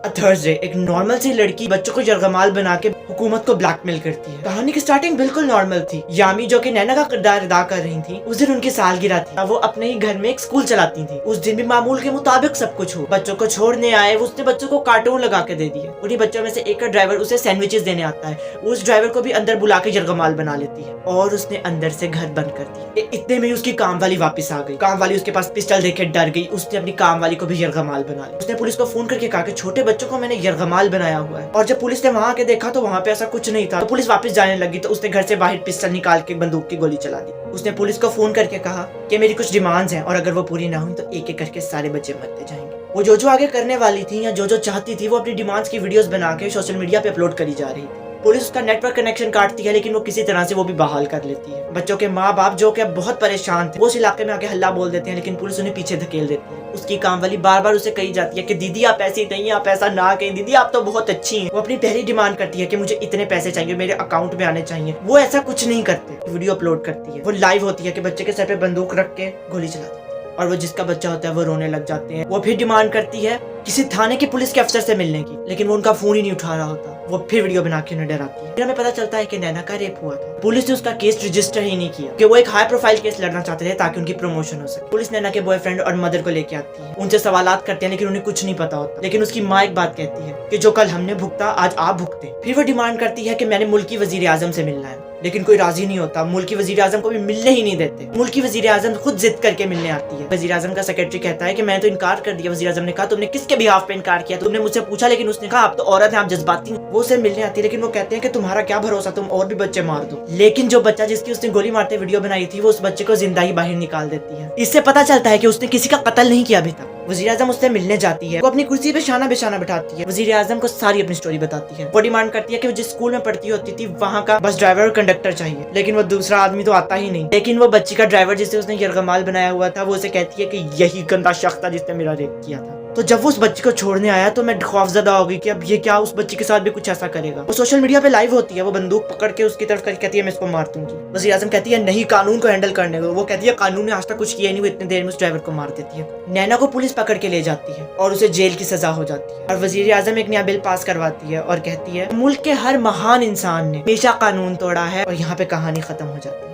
Thursday एक normal सी लड़की बच्चों को यरगमाल बना के हुकूमत को ब्लैकमेल करती है। कहानी की स्टार्टिंग बिल्कुल नॉर्मल थी। यामी जो कि नैना का किरदार अदा कर रही थी, उस दिन उनकी सालगिरह थी। वो अपने ही घर में एक स्कूल चलाती थी। उस दिन भी मामूल के मुताबिक सब कुछ हो। बच्चों को छोड़ने आए, उसने बच्चों को कार्टून लगा के दे दिए। उन्हीं बच्चों में से एक का ड्राइवर उसे सैंडविचेस देने आता है। उस ड्राइवर को भी अंदर बुला के यरगमाल बना लेती है और उसने अंदर से घर बंद कर दिया। इतने में उसकी काम वाली वापस आ गई। काम वाली उसके पास पिस्टल देखे डर गई। उसने अपनी काम वाली को भी यरगमाल बना लिया। उसने पुलिस को फोन करके कहा कि छोटे बच्चों को मैंने यरगमाल बनाया हुआ है। और जब पुलिस ने वहां आके देखा तो वहां पे ऐसा कुछ नहीं था। तो पुलिस वापस जाने लगी तो उसने घर से बाहर पिस्टल निकाल के बंदूक की गोली चला दी। उसने पुलिस को फोन करके कहा कि मेरी कुछ डिमांड्स हैं और अगर वो पूरी ना हुई तो एक एक करके सारे बच्चे मरते जाएंगे। वो जो आगे करने वाली थी या जो चाहती थी वो अपनी डिमांड्स की वीडियोस बना के सोशल मीडिया पे अपलोड करी जा रही थी। पुलिस उसका नेटवर्क कनेक्शन काटती है लेकिन वो किसी तरह से वो भी बहाल कर लेती है। बच्चों के माँ बाप जो कि अब बहुत परेशान थे वो उस इलाके में आके हल्ला बोल देते हैं लेकिन पुलिस उन्हें पीछे धकेल देती है। उसकी काम वाली बार बार उसे कही जाती है कि दीदी आप ऐसी नहीं, आप ऐसा ना कहीं, दीदी आप तो बहुत अच्छी हैं। वो अपनी पहली डिमांड करती है कि मुझे इतने पैसे चाहिए, मेरे अकाउंट में आने चाहिए। वो ऐसा कुछ नहीं करते। वीडियो अपलोड करती है। वो लाइव होती है कि बच्चे के सर पे बंदूक रख के गोली चलाती है और वो जिसका बच्चा होता है वो रोने लग जाते हैं। वो फिर डिमांड करती है किसी थाने के पुलिस के अफसर से मिलने की, लेकिन वो उनका फोन ही नहीं उठा रहा होता। वो फिर वीडियो बना के उन्हें डराती है। फिर हमें पता चलता है कि नैना का रेप हुआ था। पुलिस ने उसका केस रजिस्टर ही नहीं किया कि वो एक हाई प्रोफाइल केस लड़ना चाहते थे ताकि उनकी प्रमोशन हो सके। पुलिस नैना के बॉयफ्रेंड और मदर को लेके आती है। उनसे सवालात करते हैं लेकिन उन्हें कुछ नहीं पता होता। लेकिन उसकी माँ एक बात कहती है कि जो कल हमने भुगता आज आप भुगते। फिर वो डिमांड करती है कि मैंने मुल्की वजीर आजम से मिलना है, लेकिन कोई राजी नहीं होता। मुल्की वजीर आजम को भी मिलने ही नहीं देते। मुल्की वजीर आजम खुद जिद करके मिलने आती है। वजीर आजम का सेक्रेटरी कहता है कि मैंने तो इनकार कर दिया। वजीर आजम ने कहा तुमने किसके बिहाफ पे इनकार किया? तुमने मुझसे पूछा, लेकिन उसने कहा आप तो औरत हैं, आप जज्बाती। वो उसे मिलने आती है लेकिन वो कहते हैं कि तुम्हारा क्या भरोसा, तुम और भी बच्चे मार दो। लेकिन जो बच्चा जिसकी उसने गोली मारते वीडियो बनाई थी वो उस बच्चे को जिंदा ही बाहर निकाल देती है। इससे पता चलता है कि उसने किसी का कत्ल नहीं किया अभी तक। वजीर आजम उससे मिलने जाती है। वो अपनी कुर्सी पे शाना बेशाना बिठाती है। वजीर आजम को सारी अपनी स्टोरी बताती है। वो डिमांड करती है कि वो जिस स्कूल में पढ़ती होती थी वहाँ का बस ड्राइवर और कंडक्टर चाहिए, लेकिन वो दूसरा आदमी तो आता ही नहीं। लेकिन वो बच्ची का ड्राइवर जिसे उसने यरगमाल बनाया हुआ था वो उसे कहती है कि यही गंदा शख्स था जिसने मेरा रेप किया था। तो जब वो उस बच्ची को छोड़ने आया तो मैं खौफजदा हो गई कि अब ये क्या उस बच्ची के साथ भी कुछ ऐसा करेगा। वो सोशल मीडिया पे लाइव होती है। वो बंदूक पकड़ के उसकी तरफ करके कहती है मैं इसको मार दूंगी। वज़ीर आज़म कहती है नहीं, कानून को हैंडल करने दो। वो कहती है कानून ने आज तक कुछ किया नहीं, वो इतनी देर में उस ड्राइवर को मार देती है। नैना को पुलिस पकड़ के ले जाती है और उसे जेल की सजा हो जाती है। और वज़ीर आज़म एक नया बिल पास करवाती है और कहती है मुल्क के हर महान इंसान ने हमेशा कानून तोड़ा है, और यहाँ पे कहानी खत्म हो जाती है।